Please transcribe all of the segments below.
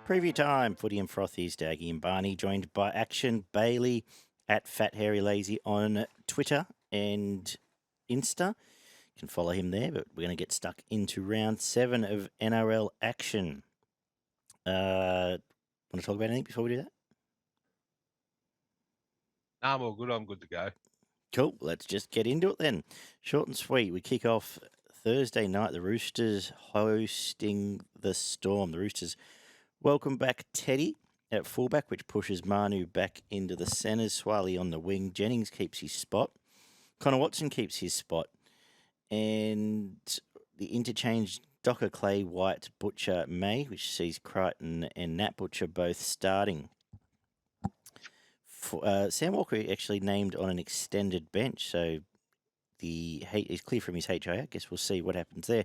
Preview time, Footy and Frothies, Daggy and Barney, joined by Action Bailey at Fat Hairy Lazy on Twitter and Insta. You can follow him there, but we're going to get stuck into round 7 of NRL action. Want to talk about anything before we do that? I'm all good. I'm good to go. Cool. Let's just get into it then. Short and sweet. We kick off Thursday night. The Roosters hosting the Storm. The Roosters welcome back Teddy at fullback, which pushes Manu back into the centres. Swaley on the wing. Jennings keeps his spot. Connor Watson keeps his spot. And the interchange Docker, Clay, White, Butcher, May, which sees Crichton and Nat Butcher both starting. Sam Walker actually named on an extended bench, so he's clear from his HIA. I guess we'll see what happens there.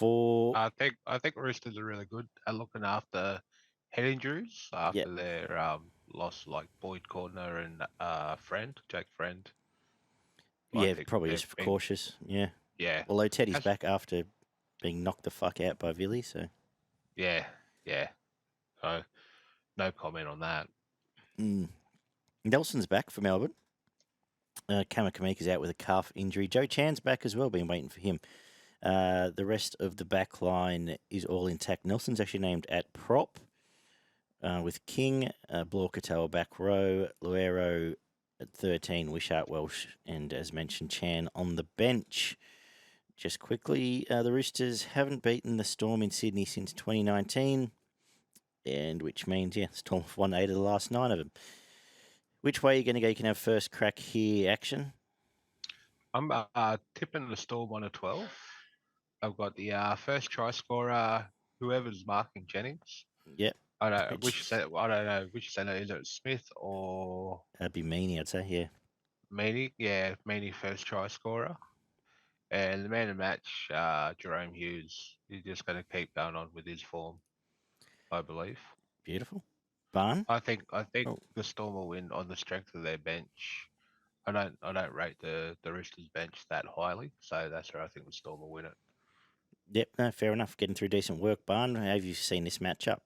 I think Roosters are really good at looking after head injuries after their loss, like Boyd Cordner and Jake Friend. Probably just cautious. Yeah. Yeah. Although Teddy's back after being knocked the fuck out by Villy, so. Yeah. So, no comment on that. Nelson's back for Melbourne. Kamakamika's out with a calf injury. Joe Chan's back as well, been waiting for him. The rest of the back line is all intact. Nelson's actually named at prop with King, Blorkatoa back row, Luero at 13, Wishart, Welsh, and as mentioned, Chan on the bench. Just quickly, the Roosters haven't beaten the Storm in Sydney since 2019, and which means, Storm have won 8 of the last 9 of them. Which way are you going to go? You can have first crack here, Action. I'm tipping the Storm 1 of 12. I've got the first try scorer, whoever's marking Jennings. Yep. I don't know which center is it, Smith or? That'd be Meaney, I'd say. Yeah. Meaney first try scorer, and the man of the match, Jerome Hughes. He's just going to keep going on with his form, I believe. Beautiful. Barn. I think the Storm will win on the strength of their bench. I don't rate the Roosters bench that highly, so that's where I think the Storm will win it. Yep, no, fair enough. Getting through decent work, Barn. How have you seen this matchup?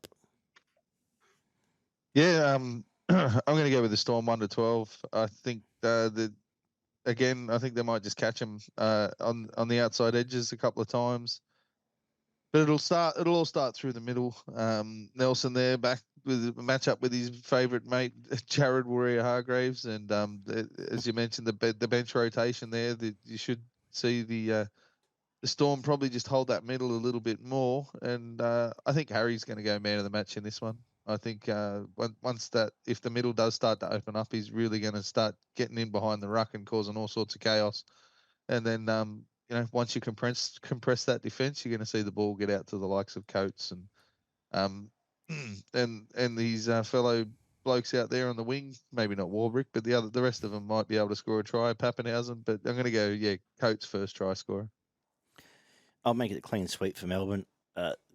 Yeah, I'm going to go with the Storm 1 to 12. I think I think they might just catch them on the outside edges a couple of times. But it'll all start through the middle. Nelson there back with a matchup with his favourite mate, Jared Warrior-Hargreaves, and as you mentioned, the bench rotation there. You should see the Storm probably just hold that middle a little bit more, and I think Harry's going to go man of the match in this one. I think if the middle does start to open up, he's really going to start getting in behind the ruck and causing all sorts of chaos. And then once you compress that defence, you're going to see the ball get out to the likes of Coates and these fellow blokes out there on the wing. Maybe not Warbrick, but the rest of them might be able to score a try. Pappenhausen, but I'm going to go Coates first try scorer. I'll make it a clean sweep for Melbourne.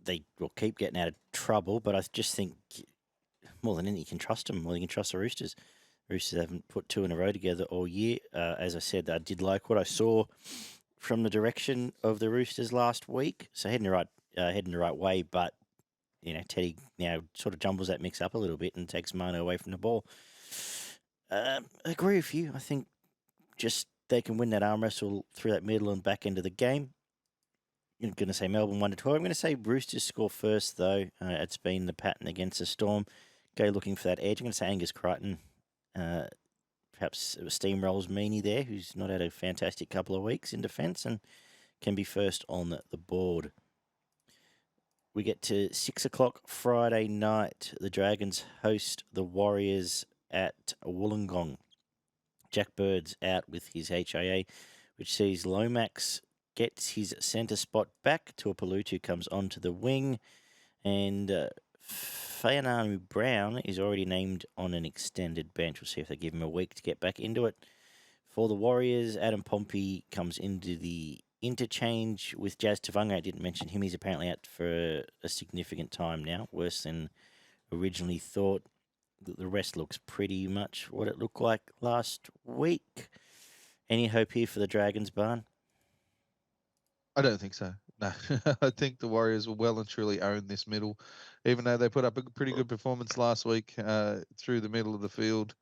They will keep getting out of trouble, but I just think more than anything, you can trust them. More than you can trust the Roosters. Roosters haven't put 2 in a row together all year. As I said, I did like what I saw from the direction of the Roosters last week. So heading the right way, but Teddy now sort of jumbles that mix up a little bit and takes Manu away from the ball. I agree with you. I think just they can win that arm wrestle through that middle and back end of the game. I'm going to say Melbourne 1 to 12. I'm going to say Roosters score first, though. It's been the pattern against the Storm. Go looking for that edge. I'm going to say Angus Crichton. Perhaps steamrolls Meaney there, who's not had a fantastic couple of weeks in defence and can be first on the board. We get to 6 o'clock Friday night. The Dragons host the Warriors at Wollongong. Jack Bird's out with his HIA, which sees Lomax gets his centre spot back. Tuipulotu comes onto the wing, and Fainanu Brown is already named on an extended bench. We'll see if they give him a week to get back into it. For the Warriors, Adam Pompey comes into the interchange with Jazz Tavanga. I didn't mention him. He's apparently out for a significant time now, worse than originally thought. The rest looks pretty much what it looked like last week. Any hope here for the Dragons, Barn? I don't think so. No, I think the Warriors will well and truly own this middle, even though they put up a pretty good performance last week through the middle of the field.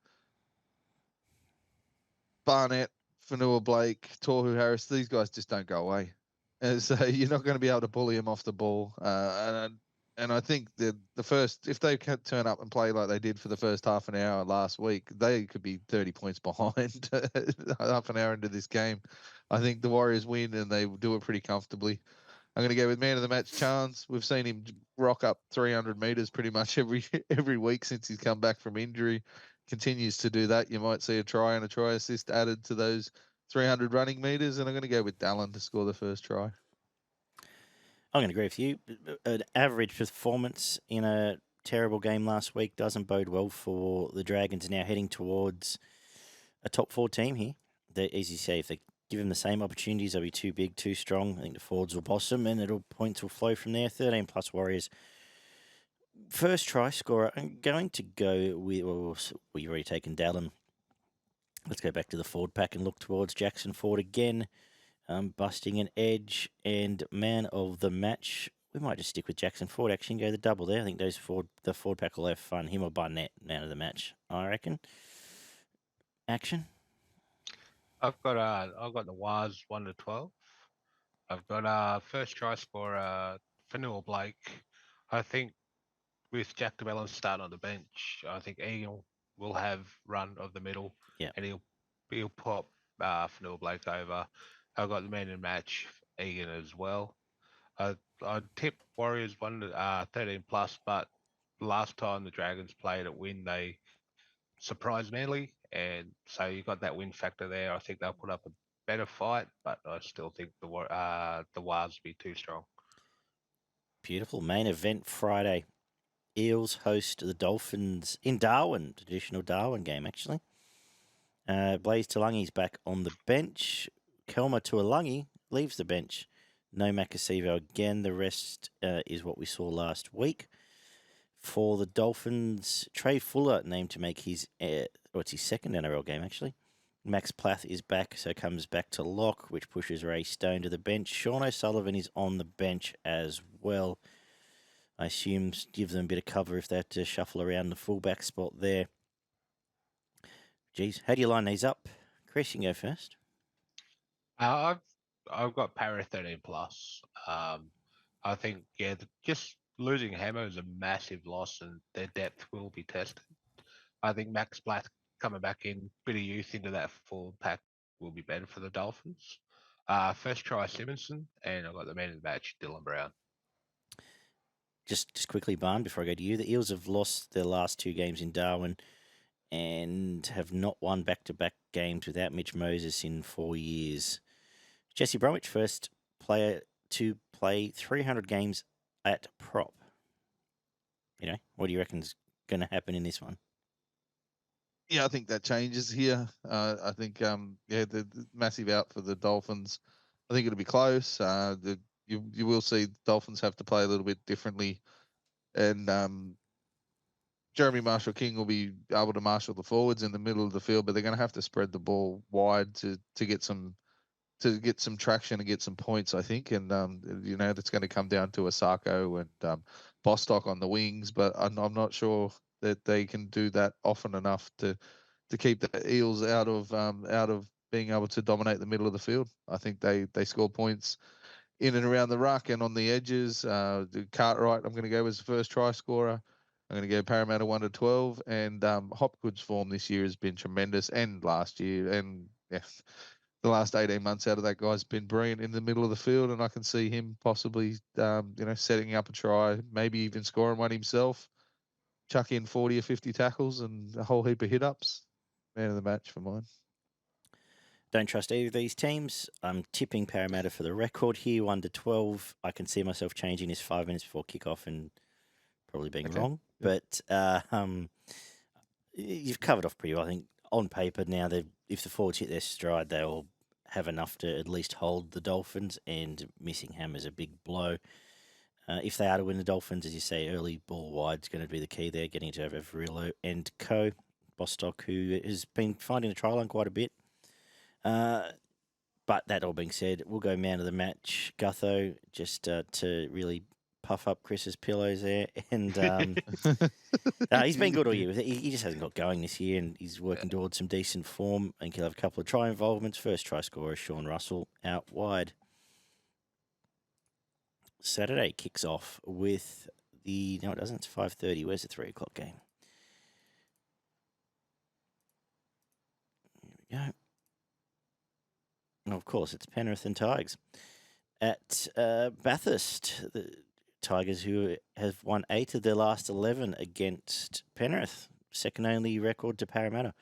Barnett, Fanua Blake, Tohu Harris, these guys just don't go away. And so you're not going to be able to bully them off the ball. And I think the first, if they can turn up and play like they did for the first half an hour last week, they could be 30 points behind half an hour into this game. I think the Warriors win and they do it pretty comfortably. I'm going to go with man of the match chance. We've seen him rock up 300 meters pretty much every week since he's come back from injury. Continues to do that. You might see a try and a try assist added to those 300 running meters, and I'm going to go with Dallin to score the first try. I'm going to agree with you. An average performance in a terrible game last week doesn't bode well for the Dragons now heading towards a top 4 team here. They, as you say, if they give them the same opportunities, they'll be too big, too strong. I think the forwards will boss them and points will flow from there. 13 plus Warriors. First try scorer, I'm going to go with, well, you've already taken Dallin. Let's go back to the forward pack and look towards Jackson Ford again. Busting an edge and man of the match. We might just stick with Jackson Ford actually and go the double there. I think the forward pack will have fun. Him or Barnett, man of the match, I reckon. Action. I've got the Wars 1 to 12. I've got first try scorer Fanua Blake. I think with Jack DeBellin starting on the bench, I think Egan will have run of the middle. Yeah. And he'll pop Fanua Blake over. I've got the man in the match, Egan as well. I tip Warriors 1 to 13 plus, but last time the Dragons played at Win, they surprised Manly, and so you got that win factor there. I think they'll put up a better fight, but I still think the Wars will be too strong. Beautiful. Main event Friday. Eels host the Dolphins in Darwin. Traditional Darwin game, actually. Blaze Talangi's back on the bench. Kelma Tuolangi leaves the bench. No Makasivo again. The rest is what we saw last week. For the Dolphins, Trey Fuller named to make his it's his second NRL game, actually. Max Plath is back, so comes back to lock, which pushes Ray Stone to the bench. Sean O'Sullivan is on the bench as well. I assume give them a bit of cover if they have to shuffle around the fullback spot there. Geez, how do you line these up? Chris, you can go first. I've got Para 13 plus. I think just losing Hammer is a massive loss, and their depth will be tested. I think Max Plath coming back in, bit of youth into that full pack will be better for the Dolphins. First try Simonson, and I've got the man of the match, Dylan Brown. Just quickly, Barn, before I go to you, the Eels have lost their last 2 games in Darwin and have not won back-to-back games without Mitch Moses in 4 years. Jesse Bromwich, first player to play 300 games at prop. What do you reckon's going to happen in this one? Yeah, I think that changes here. I think, the massive out for the Dolphins. I think it'll be close. You will see Dolphins have to play a little bit differently, and Jeremy Marshall-King will be able to marshal the forwards in the middle of the field, but they're going to have to spread the ball wide to get some traction and get some points, I think. And that's going to come down to Asako and Bostock on the wings, but I'm not sure that they can do that often enough to keep the Eels out of being able to dominate the middle of the field. I think they score points in and around the ruck and on the edges. Cartwright, I'm going to go as the first try scorer. I'm going to go Parramatta 1 to 12, and Hopgood's form this year has been tremendous, and last year, and the last 18 months out of that guy's been brilliant in the middle of the field, and I can see him possibly, setting up a try, maybe even scoring one himself, chuck in 40 or 50 tackles and a whole heap of hit-ups. Man of the match for mine. Don't trust either of these teams. I'm tipping Parramatta for the record here, 1 to 12. I can see myself changing this 5 minutes before kickoff and probably being wrong. Yeah. But you've covered off pretty well. I think on paper now, if the forwards hit their stride, they'll have enough to at least hold the Dolphins, and missing Hammer's a big blow. If they are to win the Dolphins, as you say, early ball wide is going to be the key there, getting to Averillo and co. Bostock, who has been finding the try line quite a bit. But that all being said, we'll go man of the match, Gutho, just to really puff up Chris's pillows there. And he's been good all year. He just hasn't got going this year, and he's working towards some decent form. And he'll have a couple of try involvements. First try scorer, Sean Russell, out wide. Saturday kicks off with no, it doesn't. It's 5:30. Where's the 3 o'clock game? Here we go. And of course, it's Penrith and Tigers at Bathurst. The Tigers, who have won 8 of their last 11 against Penrith, second only record to Parramatta.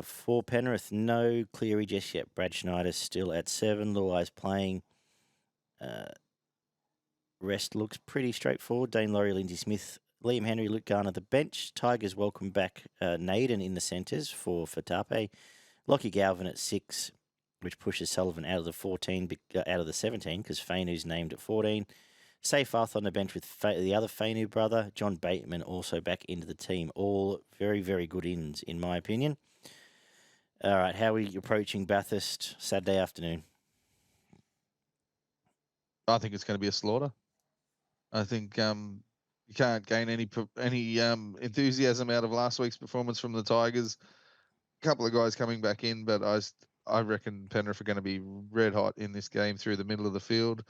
For Penrith, no Cleary just yet. Brad Schneider's still at 7. Luai's playing. Rest looks pretty straightforward. Dane Laurie, Lindsay Smith, Liam Henry, Luke Garner the bench. Tigers welcome back Naden in the centres for Tape. Lockie Galvin at 6, which pushes Sullivan out of the 14, out of the 17, because Fainu's named at 14. Safe Arth on the bench with the other Fainu brother. John Bateman also back into the team. All very, very good ins, in my opinion. All right, how are we approaching Bathurst Saturday afternoon? I think it's going to be a slaughter. I think you can't gain any enthusiasm out of last week's performance from the Tigers. A couple of guys coming back in, but I reckon Penrith are going to be red hot in this game through the middle of the field.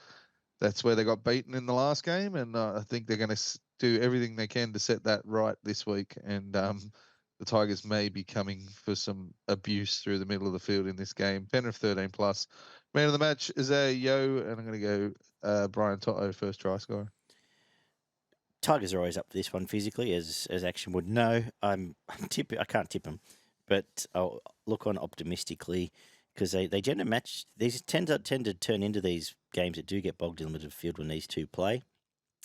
That's where they got beaten in the last game, and I think they're going to do everything they can to set that right this week. And the Tigers may be coming for some abuse through the middle of the field in this game. Penrith 13+. Man of the match is Yo, and I'm going to go Brian Toto, first try scorer. Tigers are always up for this one physically, as Action would know. I can't tip them, but I'll look on optimistically because they tend to match. These tend to turn into these games that do get bogged in the middle of the field when these two play,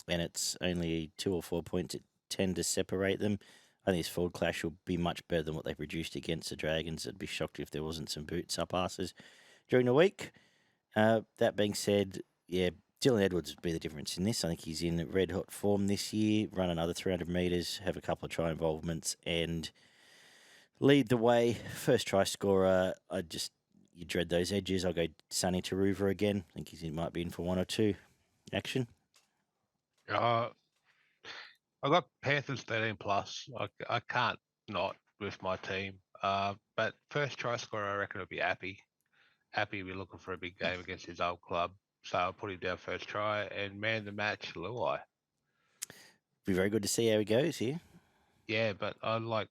and it's only 2 or 4 points that tend to separate them. I think this forward clash will be much better than what they produced against the Dragons. I'd be shocked if there wasn't some boots up asses during the week. That being said, yeah, Dylan Edwards would be the difference in this. I think he's in red hot form this year. Run another 300 metres, have a couple of try involvements, and lead the way. First try scorer. You dread those edges. I'll go Sonny Taruva again. I think he might be in for 1 or 2. Action. I got Panthers 13+. I can't not with my team. But first try scorer, I reckon it'll be Appy. Appy will be looking for a big game against his old club. So I'll put him down first try. And man the match, Luai. Be very good to see how he goes here. Yeah, but I'm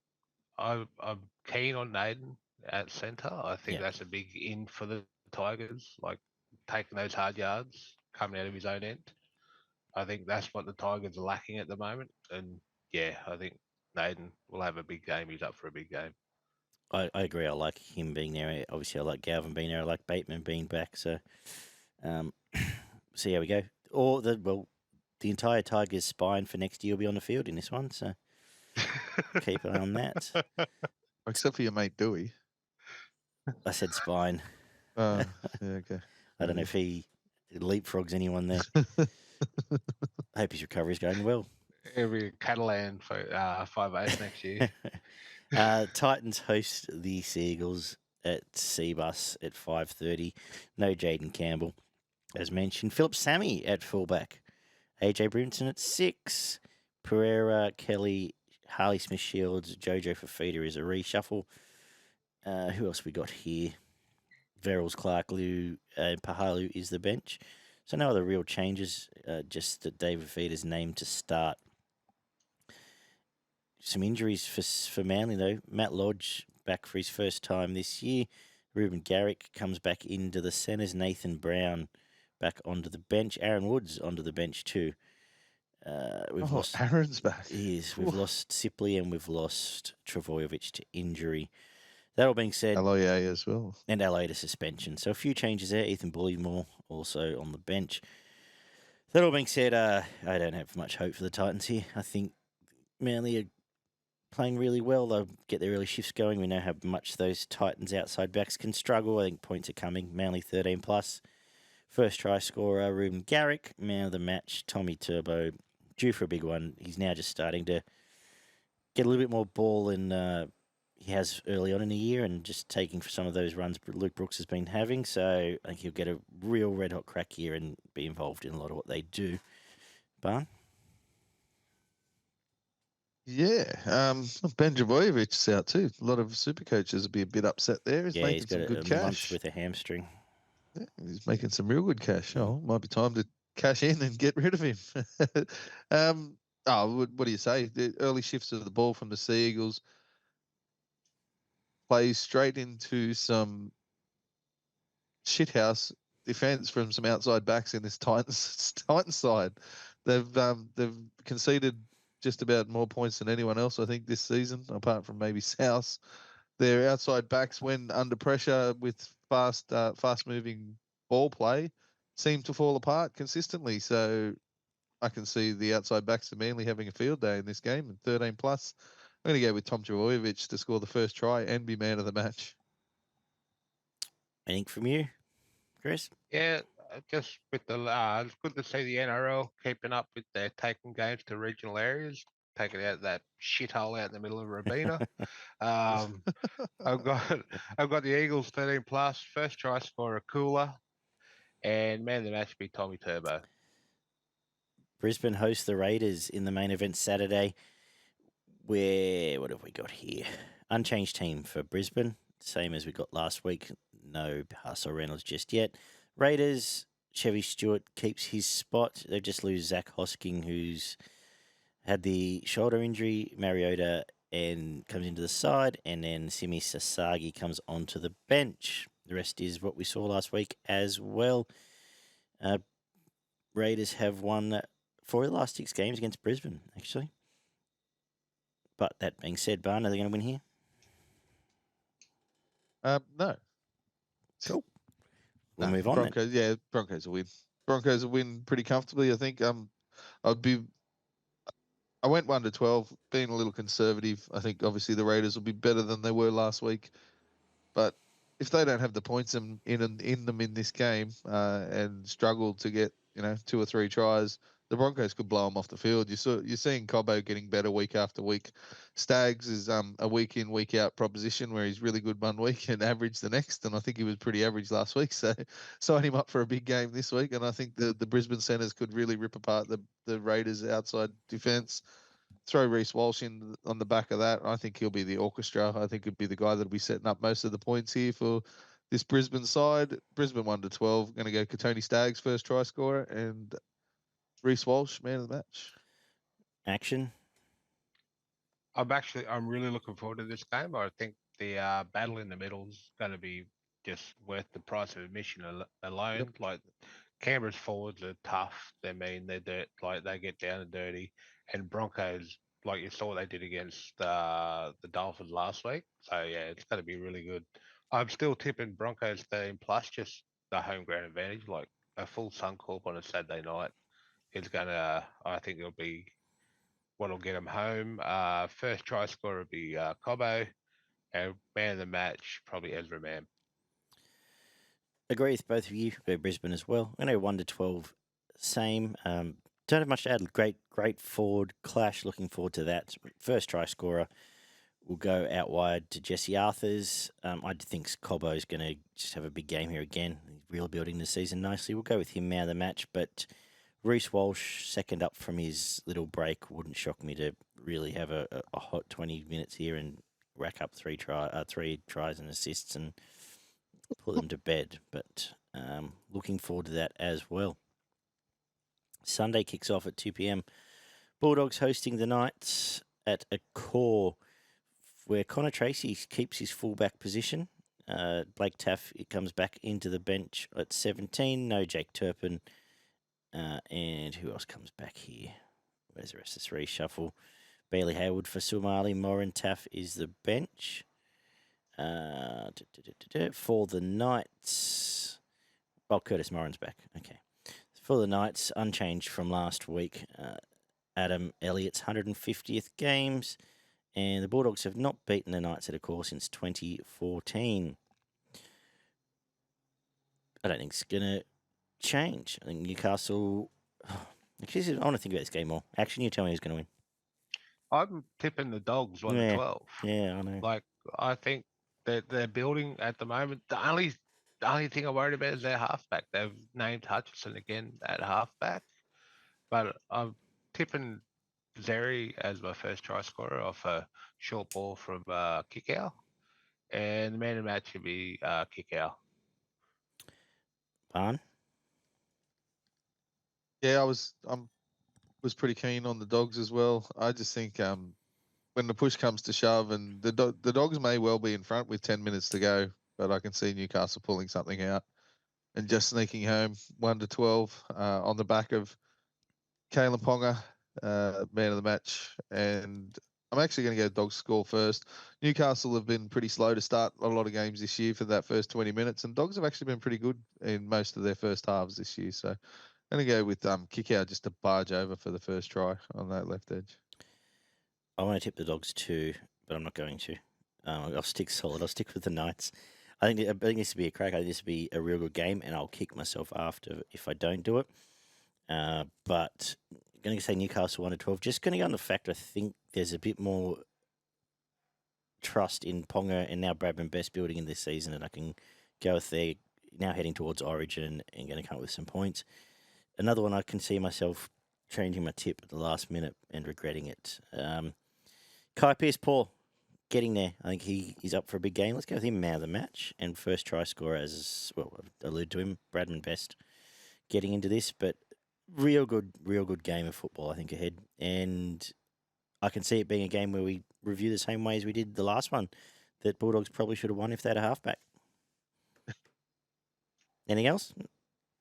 keen on Naden at centre. I think that's a big in for the Tigers, like taking those hard yards, coming out of his own end. I think that's what the Tigers are lacking at the moment. And yeah, I think Naden will have a big game. He's up for a big game. I agree. I like him being there. Obviously, I like Galvin being there. I like Bateman being back. So, see how we go. The entire Tigers spine for next year will be on the field in this one. So, keep an eye on that. Except for your mate Dewey. I said spine. Yeah, okay. I don't know if he leapfrogs anyone there. I hope his recovery is going well. It'll be Catalan for 5-8 next year. Titans host the Seagulls at Seabus at 5:30. No Jaden Campbell, as mentioned. Philip Sammy at fullback. AJ Brimson at 6. Pereira, Kelly, Harley Smith-Shields, Jojo Fafita is a reshuffle. Who else we got here? Verrills, Clark, Liu, and Pahalu is the bench. So no other real changes, just that David Fafita's named to start. Some injuries for Manly, though. Matt Lodge back for his first time this year. Ruben Garrick comes back into the centres. Nathan Brown back onto the bench. Aaron Woods onto the bench too. We've lost. Aaron's back. He is. We've lost Sipley and we've lost Travojevic to injury. That all being said, LOA as well. And LA to suspension. So a few changes there. Ethan Bullymore also on the bench. That all being said, I don't have much hope for the Titans here. I think Manly are playing really well. They'll get their early shifts going. We know how much those Titans outside backs can struggle. I think points are coming. Manly 13+. First try scorer, Ruben Garrick. Man of the match, Tommy Turbo. Due for a big one. He's now just starting to get a little bit more ball in he has early on in the year and just taking for some of those runs Luke Brooks has been having. So I think he'll get a real red-hot crack here and be involved in a lot of what they do. Barn? Yeah, Ben Javojevic's out too. A lot of super coaches will be a bit upset there. He's Yeah, making he's got some a good month cash. with a hamstring. Yeah, he's making some real good cash. Mm. Oh, might be time to cash in and get rid of him. What do you say? The early shifts of the ball from the Sea Eagles plays straight into some shithouse defence from some outside backs in this Titans side. They've conceded just about more points than anyone else, I think, this season, apart from maybe South. Their outside backs, when under pressure with fast moving ball play, seem to fall apart consistently. So I can see the outside backs of Manly having a field day in this game, and 13 plus. I'm going to go with Tom Trbojevic to score the first try and be man of the match. Anything from you, Chris? Yeah, just with the it's good to see the NRL keeping up with their taking games to regional areas, taking out that shithole out in the middle of Robina. um, I've got I've got the Eagles 13 plus, first try scorer Cooler, and man of the match be Tommy Turbo. Brisbane hosts the Raiders in the main event Saturday. What have we got here? Unchanged team for Brisbane, same as we got last week. No Haas or Reynolds just yet. Raiders, Chevy Stewart keeps his spot. They just lose Zach Hosking, who's had the shoulder injury. Mariota and comes into the side, and then Simi Sasagi comes onto the bench. The rest is what we saw last week as well. Raiders have won 4 of the last 6 games against Brisbane, actually. But that being said, Barn, are they going to win here? No. Cool. We'll move on Broncos, then. Yeah, Broncos will win. Broncos will win pretty comfortably. I think. I went 1-12, being a little conservative. I think obviously the Raiders will be better than they were last week, but if they don't have the points in them in this game and struggle to get 2 or 3 tries, the Broncos could blow them off the field. You're seeing Cobbo getting better week after week. Staggs is a week in week out proposition where he's really good one week and average the next, and I think he was pretty average last week. So sign him up for a big game this week, and I think the Brisbane centres could really rip apart the Raiders' outside defence. Throw Reece Walsh in on the back of that. I think he'll be the orchestra. I think he'd be the guy that'll be setting up most of the points here for this Brisbane side. Brisbane 1-12. Going to go Katoni Staggs first try scorer and Reece Walsh man of the match. Action. I'm really looking forward to this game. I think the battle in the middle is going to be just worth the price of admission alone. Yep. Like Canberra's forwards are tough. They're mean. They get down and dirty. And Broncos, like you saw, they did against the Dolphins last week. So yeah, it's going to be really good. I'm still tipping Broncos 13 plus, just the home ground advantage. Like a full Suncorp on a Saturday night is gonna. I think it'll be what'll get them home. First try scorer will be Cobbo, and man of the match probably Ezra Mann. Agree with both of you. Go Brisbane as well. I know 1-12, same. Don't have much to add. Great forward clash. Looking forward to that. First try scorer will go out wide to Jesse Arthurs. I think Cobbo's going to just have a big game here again. He's really building the season nicely. We'll go with him man of the match, but Reece Walsh, second up from his little break, wouldn't shock me to really have a hot 20 minutes here and rack up 3 tries and assists and put them to bed. But looking forward to that as well. Sunday kicks off at 2 p.m. Bulldogs hosting the Knights at a core where Connor Tracy keeps his fullback position. Blake Taff comes back into the bench at 17. No Jake Turpin. And who else comes back here? Where's the rest of the reshuffle? Bailey Hayward for Sumali. Morin Taff is the bench. For the Knights. Oh, Curtis Morin's back. Okay. For the Knights, unchanged from last week. Adam Elliott's 150th games. And the Bulldogs have not beaten the Knights at a core since 2014. I don't think it's going to change. I think Newcastle... Actually, I want to think about this game more. Action, you tell me who's going to win. I'm tipping the Dogs 1-12. Yeah, I know. Like I think that they're building at the moment. The only thing I'm worried about is their halfback. They've named Hutchinson again at halfback, but I'm tipping Zeri as my first try scorer off a short ball from kick out, and the man of the match should be kick out. Barn? Yeah, I was pretty keen on the Dogs as well. I just think when the push comes to shove, and the Dogs may well be in front with 10 minutes to go, but I can see Newcastle pulling something out and just sneaking home 1-12 on the back of Kalen Ponga, man of the match. And I'm actually going to go Dogs score first. Newcastle have been pretty slow to start a lot of games this year for that first 20 minutes, and Dogs have actually been pretty good in most of their first halves this year. So I'm going to go with kick out just to barge over for the first try on that left edge. I want to tip the Dogs too, but I'm not going to. I'll stick solid. I'll stick with the Knights. I think this will be a crack. I think this will be a real good game, and I'll kick myself after if I don't do it. But I'm going to say Newcastle 1-12. Just going to go on the fact I think there's a bit more trust in Ponga and now Bradman Best building in this season, and I can go with they're now heading towards Origin and going to come up with some points. Another one I can see myself changing my tip at the last minute and regretting it. Kai Pearce-Paul, getting there. I think he's up for a big game. Let's go with him man of the match and first try scorer as well. I've alluded to him, Bradman Best, getting into this, but real good game of football I think ahead, and I can see it being a game where we review the same way as we did the last one, that Bulldogs probably should have won if they had a halfback. Anything else?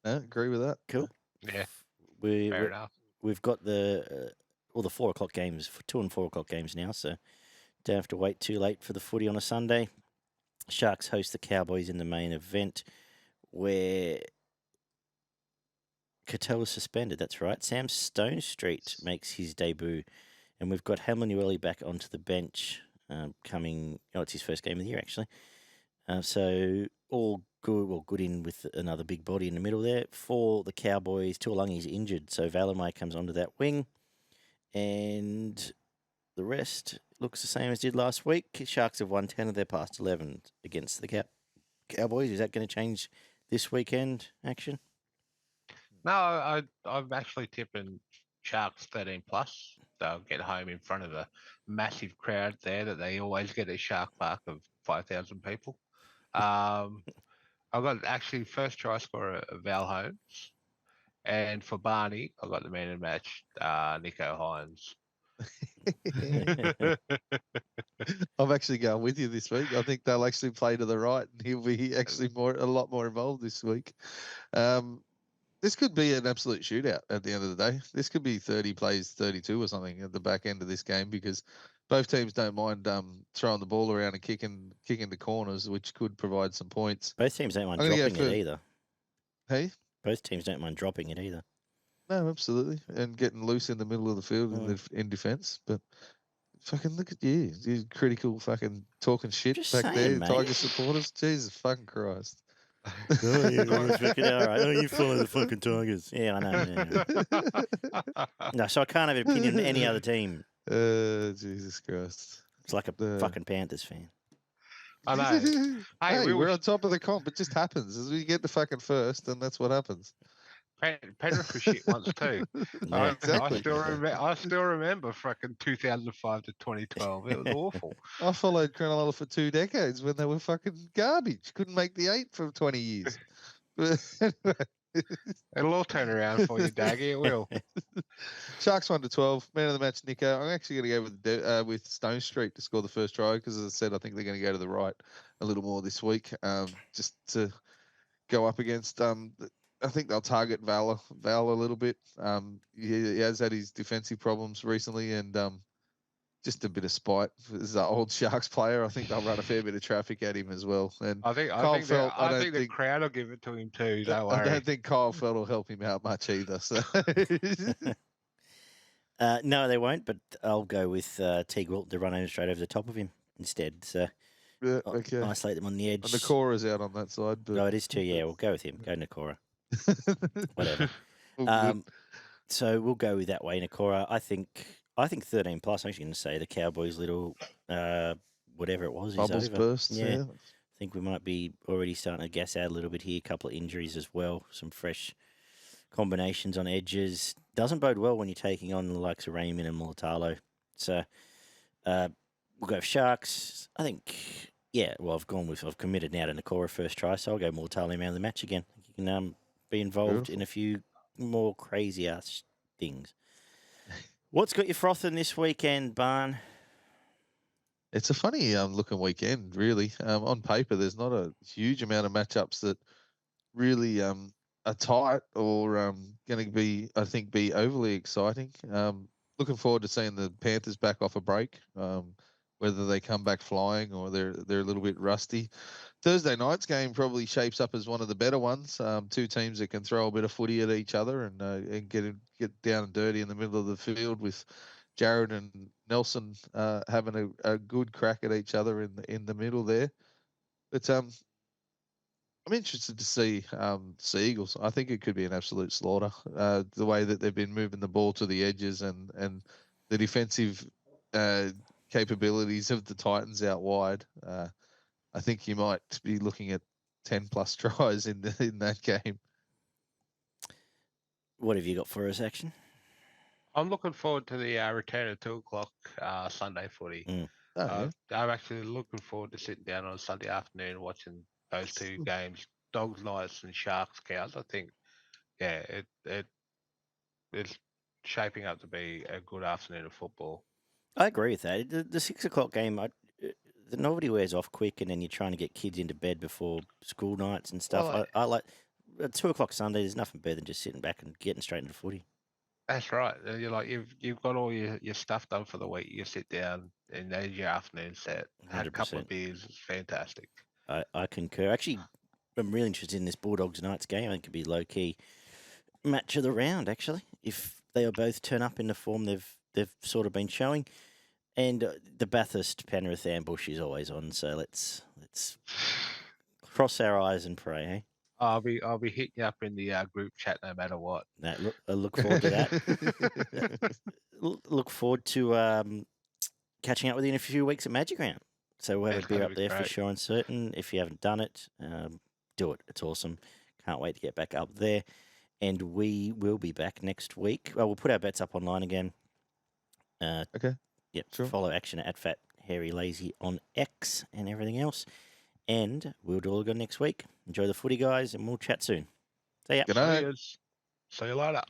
No, agree with that. Cool. Yeah, fair enough. We've got the 4 o'clock games, 2 and 4 o'clock games now, so don't have to wait too late for the footy on a Sunday. Sharks host the Cowboys in the main event, where Cattell was suspended. That's right. Sam Stonestreet makes his debut, and we've got Hamlin-Uele back onto the bench coming. Oh, it's his first game of the year actually. So all good. Well, good in with another big body in the middle there for the Cowboys. Tuolangi's injured, so Valemai comes onto that wing, and the rest looks the same as did last week. Sharks have won 10 of their past 11 against the Cowboys. Is that going to change this weekend action? No, I'm actually tipping Sharks 13 plus. They'll get home in front of a massive crowd there that they always get at Shark Park of 5,000 people. I've got actually first try scorer Val Holmes, and for Barney, I've got the man in the match, Nico Hines. I'm actually going with you this week. I think they'll actually play to the right, and he'll be actually a lot more involved this week. This could be an absolute shootout at the end of the day. This could be 30 plays 32 or something at the back end of this game, because both teams don't mind throwing the ball around and kicking the corners, which could provide some points. Both teams don't mind dropping it either. Hey? Both teams don't mind dropping it either. No, absolutely. And getting loose in the middle of the field in defence. But fucking look at you critical fucking talking shit Just back saying, there, mate. Tiger supporters. Jesus fucking Christ. Oh, yeah, all right. Oh, you follow the fucking Tigers. Yeah, I know. Yeah. No, so I can't have an opinion on any other team. Jesus Christ. It's like a fucking Panthers fan. I know. Hey, we're on top of the comp. It just happens. As we get the fucking first, and that's what happens. Penrith was shit once too. Yeah. Exactly. I still remember fucking 2005 to 2012. It was awful. I followed Cronulla for 2 decades when they were fucking garbage. Couldn't make the 8 for 20 years. It'll all turn around for you, Daggy. It will. Sharks 1-12. Man of the match, Nico. I'm actually going to go with Stone Street to score the first try, because, as I said, I think they're going to go to the right a little more this week, just to go up against. I think they'll target Val a little bit. He has had his defensive problems recently, and just a bit of spite. As an old Sharks player, I think they'll run a fair bit of traffic at him as well. And I think the crowd will give it to him too. Don't worry. I don't think Kyle Feld will help him out much either. So. No, they won't. But I'll go with Teague Wilton to run straight over the top of him instead. So yeah, okay. Isolate them on the edge. And Nakora's out on that side. But... No, it is too. Yeah, we'll go with him. Go Nakora. Whatever. So we'll go with that way, Nakora. I think 13 plus. I'm actually going to say the Cowboys' little whatever it was is Bubbles over. burst. Yeah. I think we might be already starting to gas out a little bit here. A couple of injuries as well. Some fresh combinations on edges. Doesn't bode well when you're taking on the likes of Raymond and Mulatalo. So we'll go Sharks. I think, well, I've committed now to Nakora first try, so I'll go Mulatalo man of the match again. You can be involved in a few more crazy ass things. What's got you frothing this weekend, Barn? It's a funny looking weekend, really. On paper, there's not a huge amount of matchups that really are tight or going to be, I think, be overly exciting. Looking forward to seeing the Panthers back off a break, whether they come back flying or they're a little bit rusty. Thursday night's game probably shapes up as one of the better ones. Two teams that can throw a bit of footy at each other and get down and dirty in the middle of the field with Jared and Nelson having a good crack at each other in the middle there. But I'm interested to see Sea Eagles. I think it could be an absolute slaughter. The way that they've been moving the ball to the edges and the defensive capabilities of the Titans out wide. I think you might be looking at 10 plus tries in that game. What have you got for us, Action? I'm looking forward to the return at 2 o'clock Sunday footy. Yeah. I'm actually looking forward to sitting down on Sunday afternoon watching those two games, Dogs Knights and Sharks Cows. I think, it's shaping up to be a good afternoon of football. I agree with that. The 6 o'clock game, the novelty wears off quick, and then you're trying to get kids into bed before school nights and stuff. Well, I like at 2 o'clock Sunday. There's nothing better than just sitting back and getting straight into footy. That's right. You're like you've got all your stuff done for the week. You sit down and there's your afternoon set. Have a couple of 100%. beers. It's fantastic. I concur. Actually, I'm really interested in this Bulldogs Knights game. I think it could be low key match of the round. Actually, if they both turn up in the form they've sort of been showing, and the Bathurst Penrith ambush is always on. So let's cross our eyes and pray. Hey, I'll be hitting you up in the group chat no matter what. I look forward to that. Look forward to catching up with you in a few weeks at Magic Round. So we'll have a beer up there for sure and certain. If you haven't done it, do it. It's awesome. Can't wait to get back up there. And we will be back next week. Well, we'll put our bets up online again. Okay. Yep. Sure. Follow Action at Fat Hairy Lazy on X and everything else. And we'll do all again next week. Enjoy the footy, guys, and we'll chat soon. See ya. Good night. See you later.